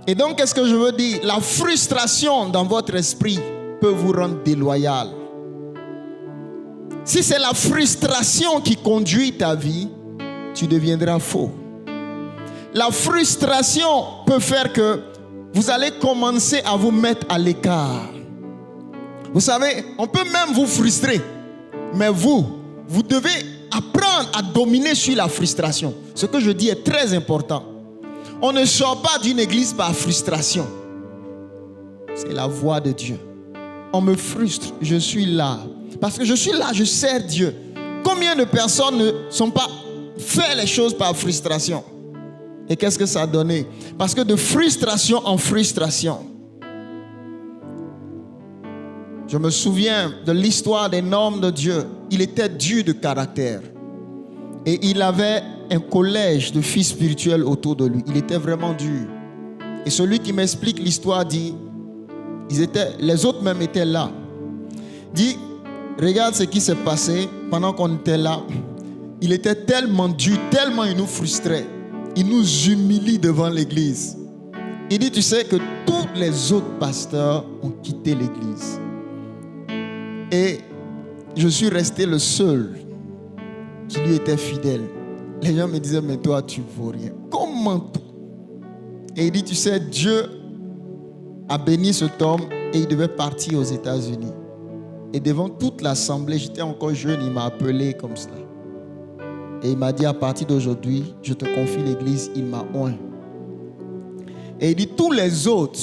Et donc, qu'est-ce que je veux dire? La frustration dans votre esprit peut vous rendre déloyal. Si c'est la frustration qui conduit ta vie, tu deviendras faux. La frustration peut faire que vous allez commencer à vous mettre à l'écart. Vous savez, on peut même vous frustrer, mais vous devez apprendre à dominer sur la frustration. Ce que je dis est très important. On ne sort pas d'une église par frustration. C'est la voix de Dieu. On me frustre, je suis là. Parce que je suis là, je sers Dieu. Combien de personnes ne sont pas fait les choses par frustration? Et qu'est-ce que ça a donné? Parce que de frustration en frustration. Je me souviens de l'histoire d'un homme de Dieu. Il était dur de caractère. Et il avait un collège de fils spirituels autour de lui. Il était vraiment dur. Et celui qui m'explique l'histoire dit, les autres même étaient là. Dit, regarde ce qui s'est passé pendant qu'on était là. Il était tellement dur, tellement il nous frustrait. Il nous humilie devant l'église. Il dit, tu sais que tous les autres pasteurs ont quitté l'église. Et je suis resté le seul qui lui était fidèle. Les gens me disaient, mais toi, tu ne vaux rien. Comment tout? Et il dit, tu sais, Dieu a béni cet homme et il devait partir aux États-Unis. Et devant toute l'assemblée, j'étais encore jeune, il m'a appelé comme cela. Et il m'a dit, à partir d'aujourd'hui, je te confie l'église, il m'a oint. Et il dit, tous les autres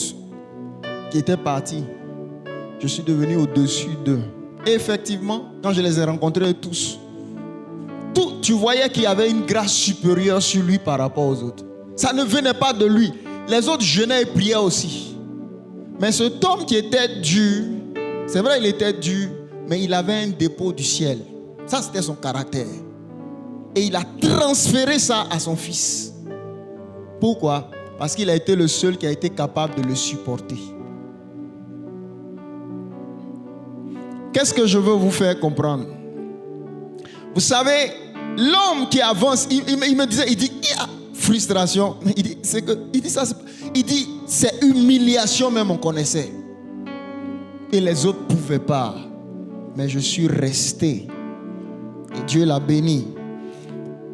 qui étaient partis, je suis devenu au-dessus d'eux. Et effectivement, quand je les ai rencontrés tous, tu voyais qu'il y avait une grâce supérieure sur lui par rapport aux autres. Ça ne venait pas de lui. Les autres jeûnaient et priaient aussi. Mais cet homme qui était dur, c'est vrai, il était dur, mais il avait un dépôt du ciel. Ça, c'était son caractère. Et il a transféré ça à son fils. Pourquoi? Parce qu'il a été le seul qui a été capable de le supporter. Qu'est-ce que je veux vous faire comprendre? Vous savez, l'homme qui avance, il me disait, il dit, il y a frustration. Il dit, c'est humiliation même, on connaissait. Et les autres ne pouvaient pas. Mais je suis resté. Et Dieu l'a béni.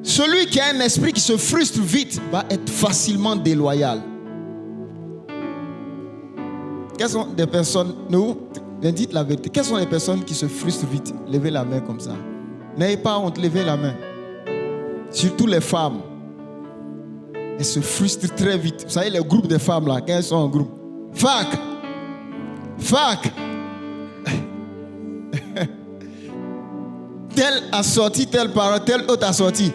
Celui qui a un esprit qui se frustre vite va être facilement déloyal. Quelles sont des personnes, nous, dites la vérité, quelles sont les personnes qui se frustrent vite? Levez la main comme ça. N'ayez pas honte, levez la main. Surtout les femmes. Elles se frustrent très vite. Vous savez, les groupes de femmes là, quand elles sont en groupe. Fac. Telle a sorti, telle parole, telle autre a sorti.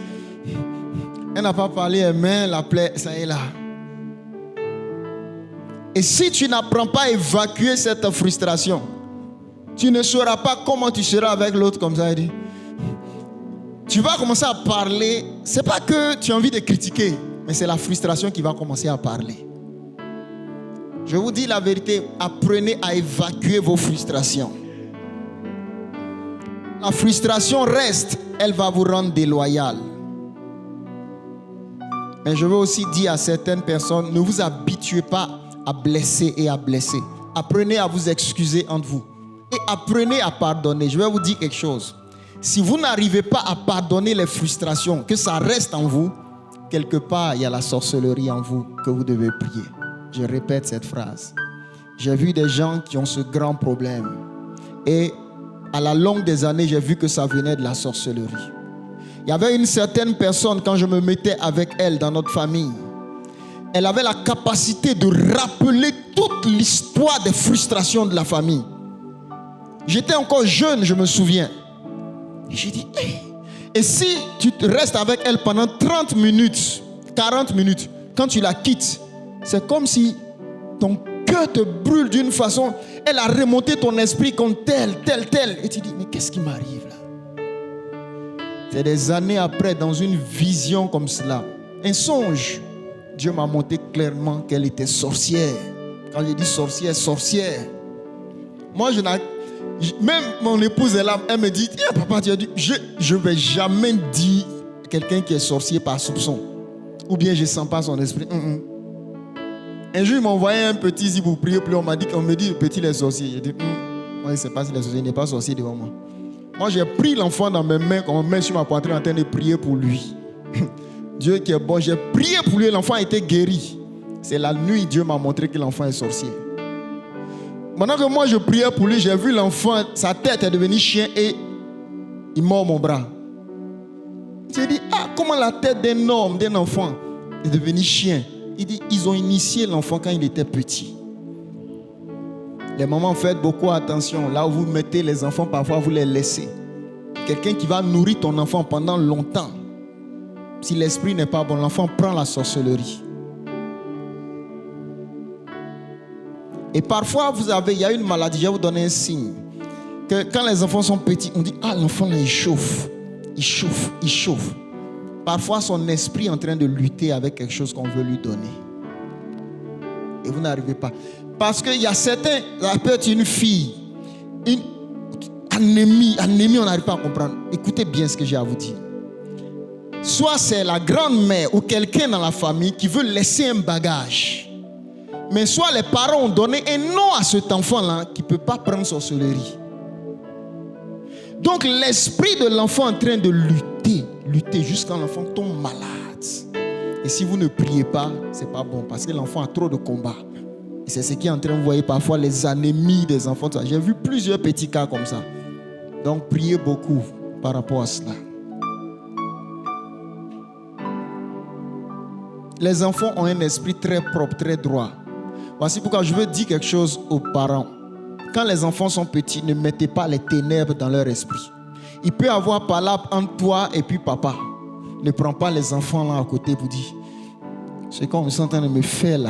Elle n'a pas parlé, elle met la plaie, ça y est là. Et si tu n'apprends pas à évacuer cette frustration, tu ne sauras pas comment tu seras avec l'autre comme ça. Tu vas commencer à parler. Ce n'est pas que tu as envie de critiquer, mais c'est la frustration qui va commencer à parler. Je vous dis la vérité, apprenez à évacuer vos frustrations. La frustration reste, elle va vous rendre déloyal. Mais je veux aussi dire à certaines personnes, ne vous habituez pas à blesser et à blesser. Apprenez à vous excuser entre vous. Et apprenez à pardonner. Je vais vous dire quelque chose. Si vous n'arrivez pas à pardonner les frustrations, que ça reste en vous, quelque part, il y a la sorcellerie en vous que vous devez prier. Je répète cette phrase. J'ai vu des gens qui ont ce grand problème. Et à la longue des années, j'ai vu que ça venait de la sorcellerie. Il y avait une certaine personne, quand je me mettais avec elle dans notre famille, elle avait la capacité de rappeler toute l'histoire des frustrations de la famille. J'étais encore jeune, je me souviens. Et j'ai dit, hey. Et si tu restes avec elle pendant 30 minutes, 40 minutes, quand tu la quittes, c'est comme si ton cœur te brûle d'une façon. Elle a remonté ton esprit contre tel. Et tu dis, mais qu'est-ce qui m'arrive là? C'est des années après, dans une vision comme cela, un songe, Dieu m'a montré clairement qu'elle était sorcière. Quand j'ai dit sorcière. Moi, même mon épouse est là, elle me dit, papa, tu as dit, je ne vais jamais dire à quelqu'un qui est sorcier par soupçon. Ou bien je ne sens pas son esprit. Un jour, ils m'ont envoyé un petit ici pour prier. Puis on me dit, le petit, les sorciers. J'ai dit, moi, je ne sais pas si les sorciers, il n'est pas sorcier devant moi. Moi, j'ai pris l'enfant dans mes mains, comme main sur ma poitrine, en train de prier pour lui. Dieu qui est bon, j'ai prié pour lui, l'enfant a été guéri. C'est la nuit, Dieu m'a montré que l'enfant est sorcier. Maintenant que moi, je priais pour lui, j'ai vu l'enfant, sa tête est devenue chien et il mord mon bras. J'ai dit, comment la tête d'un homme, d'un enfant est devenue chien? Il dit, ils ont initié l'enfant quand il était petit. Les mamans, faites beaucoup attention. Là où vous mettez les enfants, parfois vous les laissez. Quelqu'un qui va nourrir ton enfant pendant longtemps. Si l'esprit n'est pas bon, l'enfant prend la sorcellerie. Et parfois, il y a une maladie, je vais vous donner un signe. Que quand les enfants sont petits, on dit, l'enfant là, il chauffe. Il chauffe, il chauffe. Parfois, son esprit est en train de lutter avec quelque chose qu'on veut lui donner. Et vous n'arrivez pas. Parce qu'il y a certains, ça peut être une fille, une anémie, on n'arrive pas à comprendre. Écoutez bien ce que j'ai à vous dire. Soit c'est la grand-mère ou quelqu'un dans la famille qui veut laisser un bagage. Mais soit les parents ont donné un nom à cet enfant-là qui ne peut pas prendre sorcellerie. Donc l'esprit de l'enfant est en train de lutter jusqu'à l'enfant tombe malade. Et si vous ne priez pas, ce n'est pas bon parce que l'enfant a trop de combats. Et c'est ce qui est en train de vous voyez parfois les anémies des enfants. J'ai vu plusieurs petits cas comme ça. Donc priez beaucoup par rapport à cela. Les enfants ont un esprit très propre, très droit. Voici pourquoi je veux dire quelque chose aux parents. Quand les enfants sont petits, ne mettez pas les ténèbres dans leur esprit. Il peut y avoir palabre entre toi et puis papa. Ne prends pas les enfants là à côté pour dire c'est qu'on est en train de me faire là.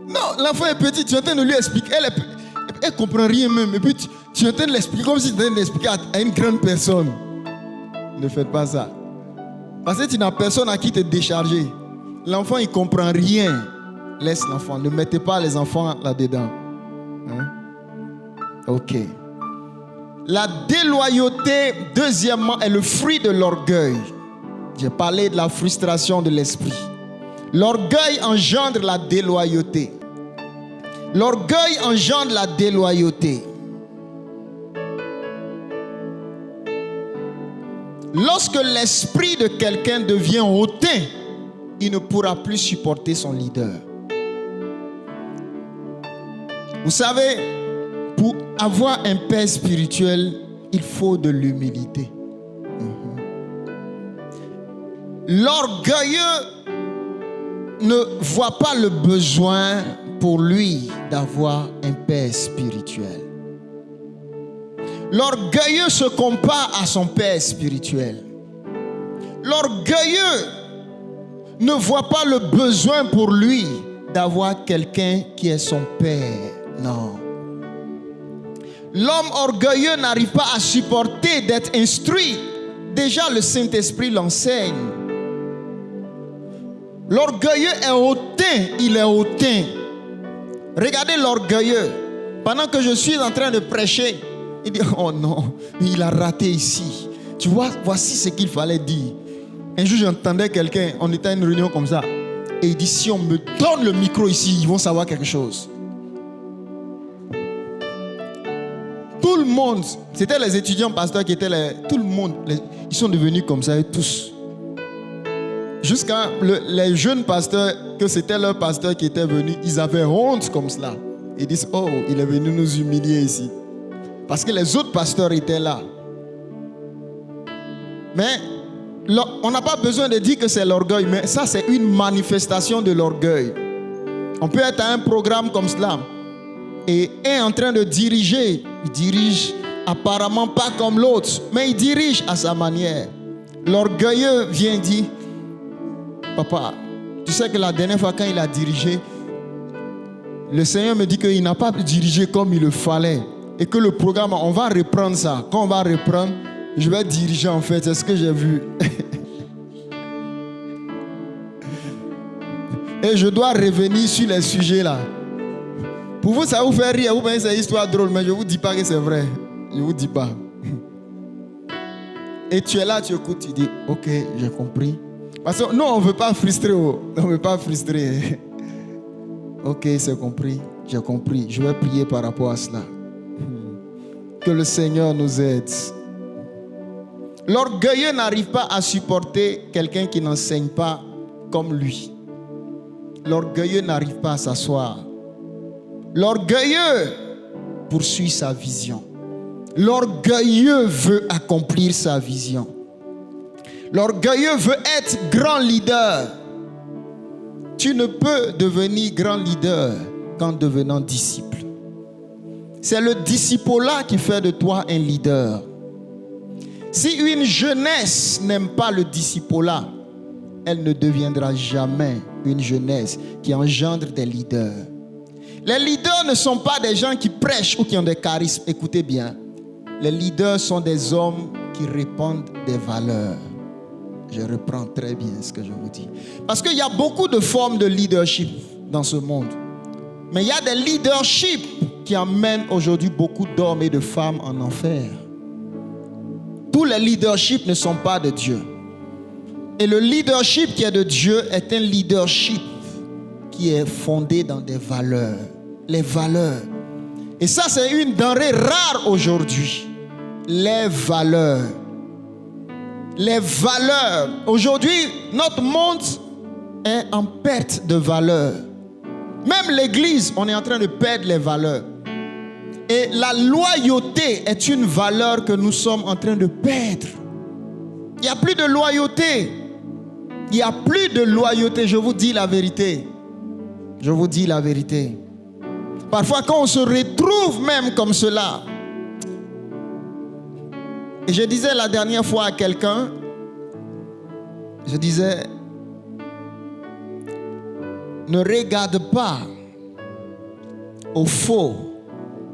Non, l'enfant est petit, tu es en train de lui expliquer. Elle ne comprend rien même. Et puis tu es en train de l'expliquer comme si tu étais en train d'expliquer à une grande personne. Ne faites pas ça. Parce que tu n'as personne à qui te décharger. L'enfant, il ne comprend rien. Laisse l'enfant. Ne mettez pas les enfants là-dedans. Hein? Ok. La déloyauté, deuxièmement, est le fruit de l'orgueil. J'ai parlé de la frustration de l'esprit. L'orgueil engendre la déloyauté. L'orgueil engendre la déloyauté. Lorsque l'esprit de quelqu'un devient hautain, il ne pourra plus supporter son leader. Vous savez, pour avoir un père spirituel, il faut de l'humilité. L'orgueilleux ne voit pas le besoin pour lui d'avoir un père spirituel. L'orgueilleux se compare à son père spirituel. L'orgueilleux ne voit pas le besoin pour lui d'avoir quelqu'un qui est son père. Non. L'homme orgueilleux n'arrive pas à supporter d'être instruit. Déjà, le Saint-Esprit l'enseigne. L'orgueilleux est hautain, il est hautain. Regardez l'orgueilleux. Pendant que je suis en train de prêcher, il dit, oh non, il a raté ici. Tu vois, voici ce qu'il fallait dire. Un jour, j'entendais quelqu'un, on était à une réunion comme ça, et il dit, si on me donne le micro ici, ils vont savoir quelque chose. Tout le monde, c'était les étudiants pasteurs qui étaient tout le monde, ils sont devenus comme ça, tous. Jusqu'à les jeunes pasteurs, que c'était leur pasteur qui était venu, ils avaient honte comme cela. Ils disent, oh, il est venu nous humilier ici. Parce que les autres pasteurs étaient là. Mais on n'a pas besoin de dire que c'est l'orgueil, mais ça c'est une manifestation de l'orgueil. On peut être à un programme comme cela et est en train de diriger. Il dirige apparemment pas comme l'autre, mais il dirige à sa manière. L'orgueilleux vient dire, papa, tu sais que la dernière fois quand il a dirigé, le Seigneur me dit qu'il n'a pas dirigé comme il le fallait. Et que le programme, on va reprendre ça. Quand on va reprendre, je vais diriger en fait. C'est ce que j'ai vu. Et je dois revenir sur les sujets là. Pour vous, ça vous fait rire. Vous pensez que c'est une histoire drôle, mais je ne vous dis pas que c'est vrai. Je ne vous dis pas. Et tu es là, tu écoutes, tu dis, ok, j'ai compris. Parce que nous, on ne veut pas frustrer. On ne veut pas frustrer. Ok, c'est compris, j'ai compris. Je vais prier par rapport à cela. Que le Seigneur nous aide. L'orgueilleux n'arrive pas à supporter quelqu'un qui n'enseigne pas comme lui. L'orgueilleux n'arrive pas à s'asseoir. L'orgueilleux poursuit sa vision. L'orgueilleux veut accomplir sa vision. L'orgueilleux veut être grand leader. Tu ne peux devenir grand leader qu'en devenant disciple. C'est le disciple-là qui fait de toi un leader. Si une jeunesse n'aime pas le disciple-là, elle ne deviendra jamais une jeunesse qui engendre des leaders. Les leaders ne sont pas des gens qui prêchent ou qui ont des charismes. Écoutez bien, les leaders sont des hommes qui répandent des valeurs. Je reprends très bien ce que je vous dis. Parce qu'il y a beaucoup de formes de leadership dans ce monde. Mais il y a des leaderships qui emmènent aujourd'hui beaucoup d'hommes et de femmes en enfer. Tous les leaderships ne sont pas de Dieu. Et le leadership qui est de Dieu est un leadership qui est fondé dans des valeurs. Les valeurs. Et ça, c'est une denrée rare aujourd'hui. Les valeurs. Les valeurs. Aujourd'hui, notre monde est en perte de valeurs. Même l'Église, on est en train de perdre les valeurs. Et la loyauté est une valeur que nous sommes en train de perdre. Il n'y a plus de loyauté. Il n'y a plus de loyauté, je vous dis la vérité. Je vous dis la vérité. Parfois, quand on se retrouve même comme cela, et je disais la dernière fois à quelqu'un, je disais, ne regarde pas au faux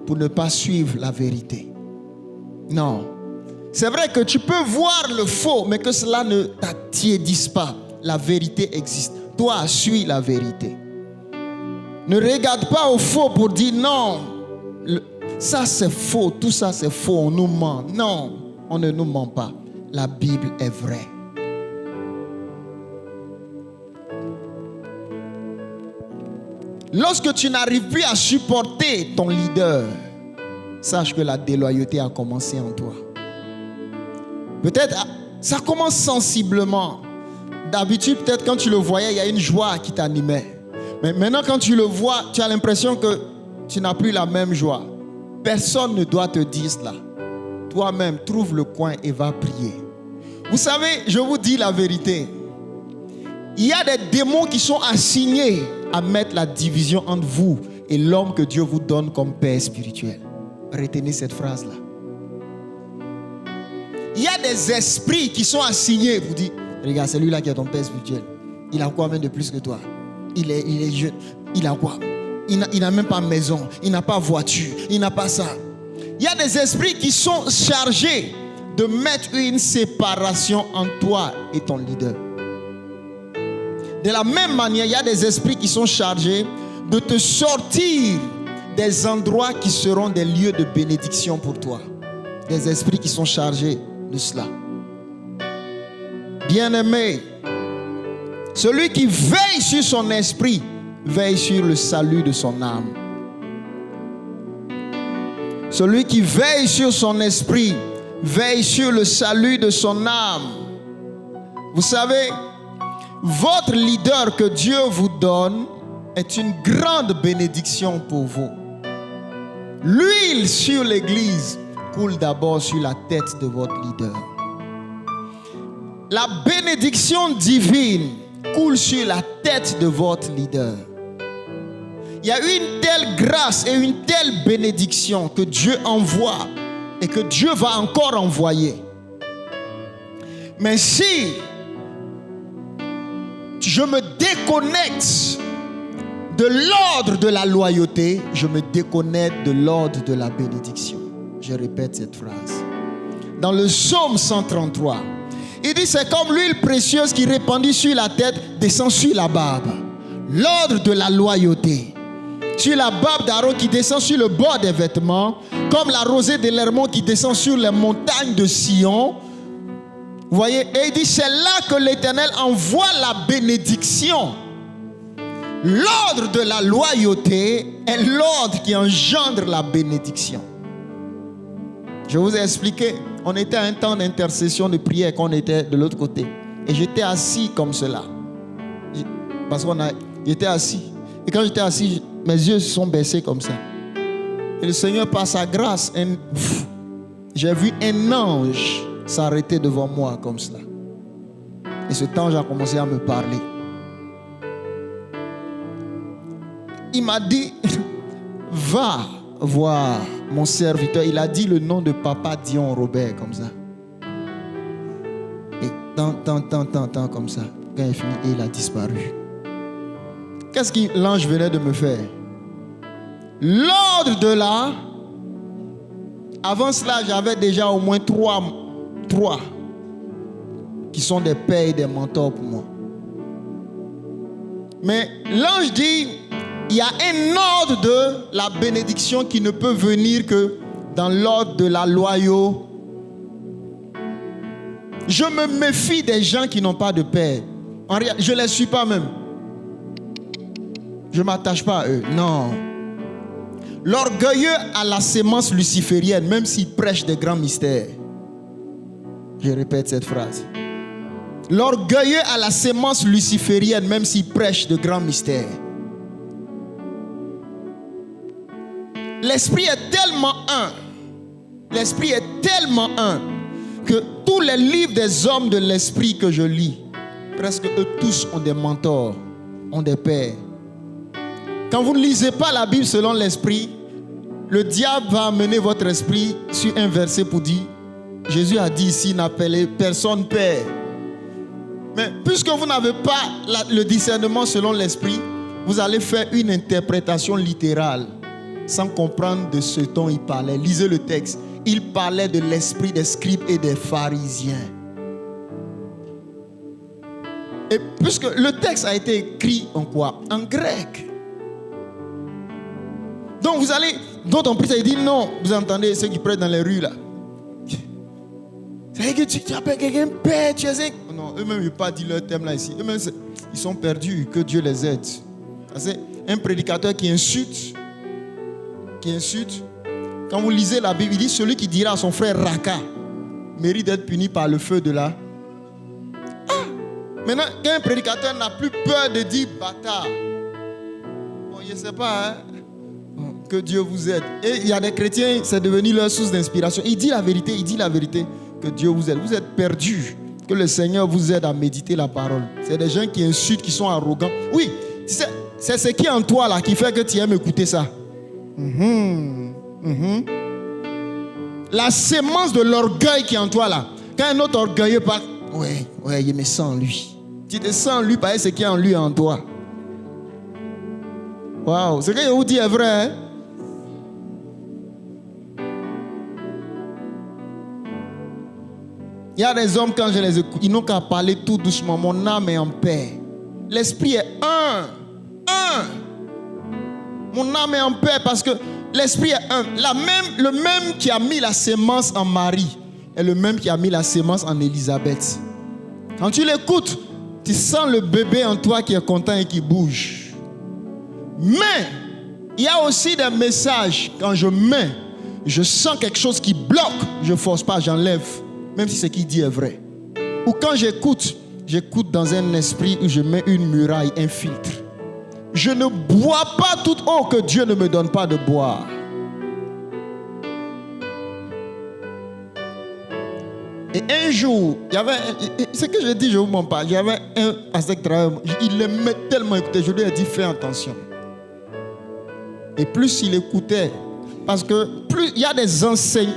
pour ne pas suivre la vérité. Non. C'est vrai que tu peux voir le faux, mais que cela ne t'attiédisse pas. La vérité existe. Toi, suis la vérité. Ne regarde pas au faux pour dire non, ça c'est faux, tout ça c'est faux, on nous ment. Non, on ne nous ment pas. La Bible est vraie. Lorsque tu n'arrives plus à supporter ton leader, sache que la déloyauté a commencé en toi. Peut-être ça commence sensiblement. D'habitude, peut-être quand tu le voyais, il y a une joie qui t'animait. Mais maintenant, quand tu le vois, tu as l'impression que tu n'as plus la même joie. Personne ne doit te dire cela. Toi-même, trouve le coin et va prier. Vous savez, je vous dis la vérité. Il y a des démons qui sont assignés à mettre la division entre vous et l'homme que Dieu vous donne comme père spirituel. Retenez cette phrase-là. Il y a des esprits qui sont assignés. Vous dites, regarde, c'est lui-là qui est ton père spirituel. Il a quoi même de plus que toi? Il est jeune. Il a quoi? Il n'a même pas maison. Il n'a pas voiture. Il n'a pas ça. Il y a des esprits qui sont chargés de mettre une séparation entre toi et ton leader. De la même manière, il y a des esprits qui sont chargés de te sortir des endroits qui seront des lieux de bénédiction pour toi. Des esprits qui sont chargés de cela. Bien-aimé, celui qui veille sur son esprit, veille sur le salut de son âme. Celui qui veille sur son esprit, veille sur le salut de son âme. Vous savez, votre leader que Dieu vous donne est une grande bénédiction pour vous. L'huile sur l'église coule d'abord sur la tête de votre leader. La bénédiction divine coule sur la tête de votre leader. Il y a une telle grâce et une telle bénédiction que Dieu envoie et que Dieu va encore envoyer. Mais si je me déconnecte de l'ordre de la loyauté, je me déconnecte de l'ordre de la bénédiction. Je répète cette phrase. Dans le psaume 133, il dit, c'est comme l'huile précieuse qui répandue sur la tête descend sur la barbe. L'ordre de la loyauté. Sur la barbe d'Aaron qui descend sur le bord des vêtements, comme la rosée de l'Hermon qui descend sur les montagnes de Sion. Vous voyez, et il dit, c'est là que l'Éternel envoie la bénédiction. L'ordre de la loyauté est l'ordre qui engendre la bénédiction. Je vous ai expliqué, on était à un temps d'intercession, de prière, quand on était de l'autre côté. Et j'étais assis comme cela. Parce j'étais assis. Et quand j'étais assis, mes yeux se sont baissés comme ça. Et le Seigneur, par sa grâce, j'ai vu un ange s'arrêter devant moi comme cela. Et cet ange a commencé à me parler. Il m'a dit, va voir mon serviteur. Il a dit le nom de Papa Dion Robert comme ça. Et tant comme ça. Quand il est fini, il a disparu. Qu'est-ce que l'ange venait de me faire? L'ordre de là, avant cela, j'avais déjà au moins trois qui sont des pères et des mentors pour moi. Mais l'ange dit, il y a un ordre de la bénédiction qui ne peut venir que dans l'ordre de la loyauté. Je me méfie des gens qui n'ont pas de père. Je ne les suis pas même. Je ne m'attache pas à eux. Non. L'orgueilleux a la sémence luciférienne, même s'il prêche des grands mystères. Je répète cette phrase. L'orgueilleux a la sémence luciférienne, même s'il prêche de grands mystères. L'esprit est tellement un. L'esprit est tellement un que tous les livres des hommes de l'esprit que je lis, presque eux tous ont des mentors, ont des pères. Quand vous ne lisez pas la Bible selon l'esprit, le diable va amener votre esprit sur un verset pour dire, Jésus a dit ici, n'appelez personne père. Mais puisque vous n'avez pas le discernement selon l'esprit, vous allez faire une interprétation littérale sans comprendre de ce dont il parlait. Lisez le texte. Il parlait de l'esprit des scribes et des pharisiens. Et puisque le texte a été écrit en quoi? En grec. Donc vous allez, d'autres ont pris ça et dit non, vous entendez ceux qui prêchent dans les rues là. C'est que tu appelles quelqu'un père, tu es un... Non, eux-mêmes ils n'ont pas dit leur thème là ici. Eux-mêmes ils sont perdus, que Dieu les aide. C'est un prédicateur qui insulte. Quand vous lisez la Bible, il dit celui qui dira à son frère Raka mérite d'être puni par le feu de la... Maintenant, quand un prédicateur n'a plus peur de dire bâtard, bon, je ne sais pas, hein? Que Dieu vous aide. Et il y a des chrétiens, c'est devenu leur source d'inspiration. Il dit la vérité, que Dieu vous aide. Vous êtes perdus, que le Seigneur vous aide à méditer la parole. C'est des gens qui insultent, qui sont arrogants. Oui, c'est ce qui est en toi là qui fait que tu aimes écouter ça. La sémence de l'orgueil qui est en toi là. Quand un autre orgueilleux parle, ouais, il me sent en lui. Tu te sens en lui parce que ce qui est en lui est en toi. Waouh, ce que je vous dis est vrai. Hein? Il y a des hommes, quand je les écoute, ils n'ont qu'à parler tout doucement. Mon âme est en paix. L'esprit est un. Mon âme est en paix parce que l'esprit est un. Le même qui a mis la sémence en Marie est le même qui a mis la sémence en Élisabeth. Quand tu l'écoutes, tu sens le bébé en toi qui est content et qui bouge. Mais il y a aussi des messages. Quand je sens quelque chose qui bloque, je ne force pas, j'enlève. Même si ce qu'il dit est vrai. Ou quand j'écoute dans un esprit où je mets une muraille, un filtre. Je ne bois pas toute eau que Dieu ne me donne pas de boire. Et un jour, il y avait, ce que je dis, je ne vous mens pas, j'avais un pasteur qui travaillait, il l'aimait tellement écouter, je lui ai dit fais attention. Et plus il écoutait, parce que plus il y a des enseignes,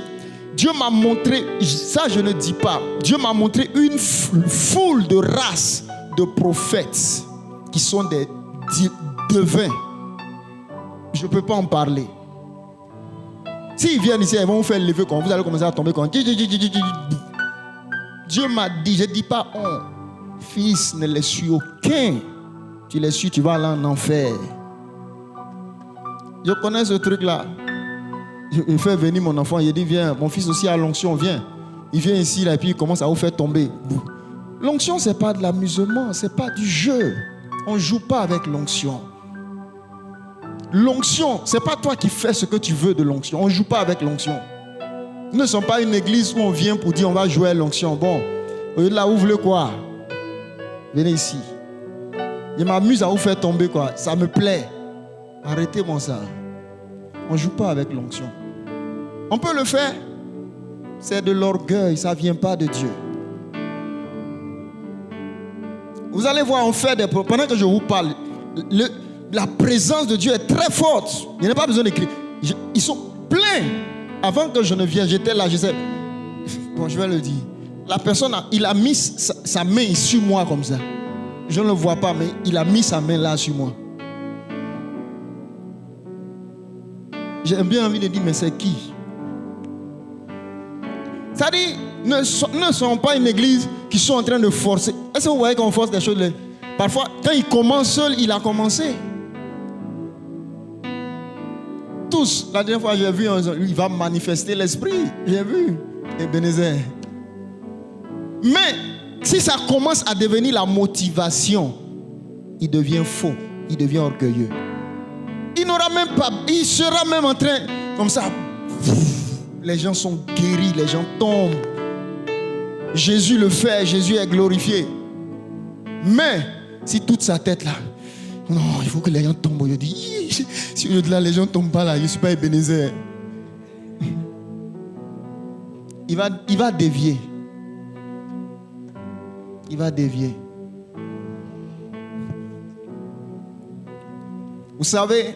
Dieu m'a montré, ça je ne dis pas, Dieu m'a montré une foule de races de prophètes qui sont des devins. Je ne peux pas en parler. S'ils viennent ici, ils vont vous faire lever quand vous allez commencer à tomber quand Dieu m'a dit, je ne dis pas fils, ne les suis aucun. Tu les suis, tu vas aller en enfer. Je connais ce truc-là. Je fais venir mon enfant, il dit viens, mon fils aussi a l'onction, viens. Il vient ici là, et puis il commence à vous faire tomber. L'onction, ce n'est pas de l'amusement, ce n'est pas du jeu. On ne joue pas avec l'onction. L'onction, ce n'est pas toi qui fais ce que tu veux de l'onction. On ne joue pas avec l'onction. Nous ne sommes pas une église où on vient pour dire on va jouer à l'onction. Bon, au lieu de là, vous voulez quoi? Venez ici. Je m'amuse à vous faire tomber quoi. Ça me plaît. Arrêtez-moi ça. On ne joue pas avec l'onction. On peut le faire. C'est de l'orgueil, ça ne vient pas de Dieu. Vous allez voir, on fait pendant que je vous parle, la présence de Dieu est très forte. Il n'y a pas besoin d'écrire. Ils sont pleins. Avant que je ne vienne, j'étais là, je sais. Bon, je vais le dire. La personne, il a mis sa main sur moi comme ça. Je ne le vois pas, mais il a mis sa main là sur moi. J'ai bien envie de dire, mais c'est qui? C'est-à-dire, ne sont pas une église qui sont en train de forcer. Est-ce que vous voyez qu'on force des choses? Parfois, quand il commence seul, il a commencé. Tous, la dernière fois, j'ai vu, il va manifester l'esprit. J'ai vu. Ebenezer. Mais, si ça commence à devenir la motivation, il devient faux. Il devient orgueilleux. Il n'aura même pas, il sera même en train, comme ça. Les gens sont guéris, les gens tombent. Jésus le fait, Jésus est glorifié. Mais, si toute sa tête là, non, il faut que les gens tombent. Je dis, si au-delà les gens ne tombent pas là, je ne suis pas Ebenezer. Il va dévier. Il va dévier. Vous savez,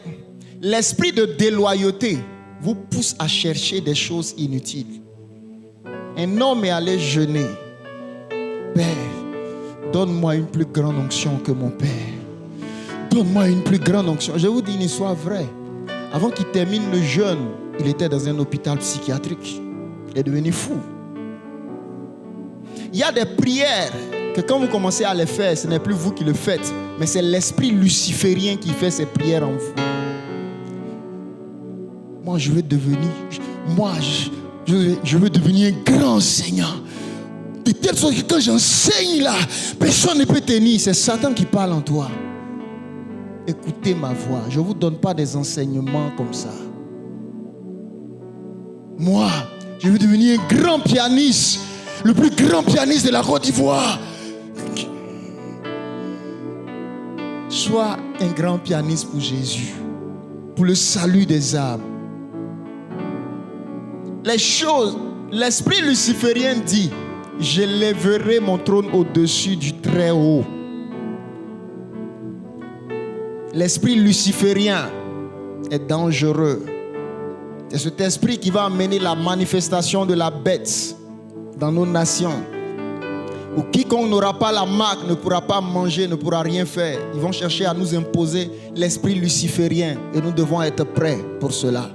l'esprit de déloyauté vous pousse à chercher des choses inutiles. Un homme est allé jeûner. Père, donne-moi une plus grande onction que mon père. Donne-moi une plus grande onction. Je vous dis une histoire vraie. Avant qu'il termine le jeûne, il était dans un hôpital psychiatrique. Il est devenu fou. Il y a des prières que quand vous commencez à les faire, ce n'est plus vous qui le faites, mais c'est l'esprit luciférien qui fait ces prières en vous. Moi, je veux devenir, je veux devenir un grand enseignant. De telle sorte que quand j'enseigne là, personne ne peut tenir. C'est Satan qui parle en toi. Écoutez ma voix. Je ne vous donne pas des enseignements comme ça. Moi, je veux devenir un grand pianiste. Le plus grand pianiste de la Côte d'Ivoire. Sois un grand pianiste pour Jésus. Pour le salut des âmes. Les choses, l'esprit luciférien dit, je lèverai mon trône au-dessus du très haut. L'esprit luciférien est dangereux. C'est cet esprit qui va amener la manifestation de la bête dans nos nations. Où quiconque n'aura pas la marque ne pourra pas manger, ne pourra rien faire. Ils vont chercher à nous imposer l'esprit luciférien et nous devons être prêts pour cela.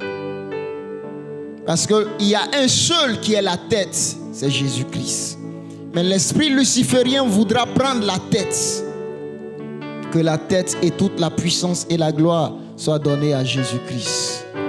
Parce qu'il y a un seul qui est la tête, c'est Jésus-Christ. Mais l'esprit luciférien voudra prendre la tête. Que la tête et toute la puissance et la gloire soient données à Jésus-Christ.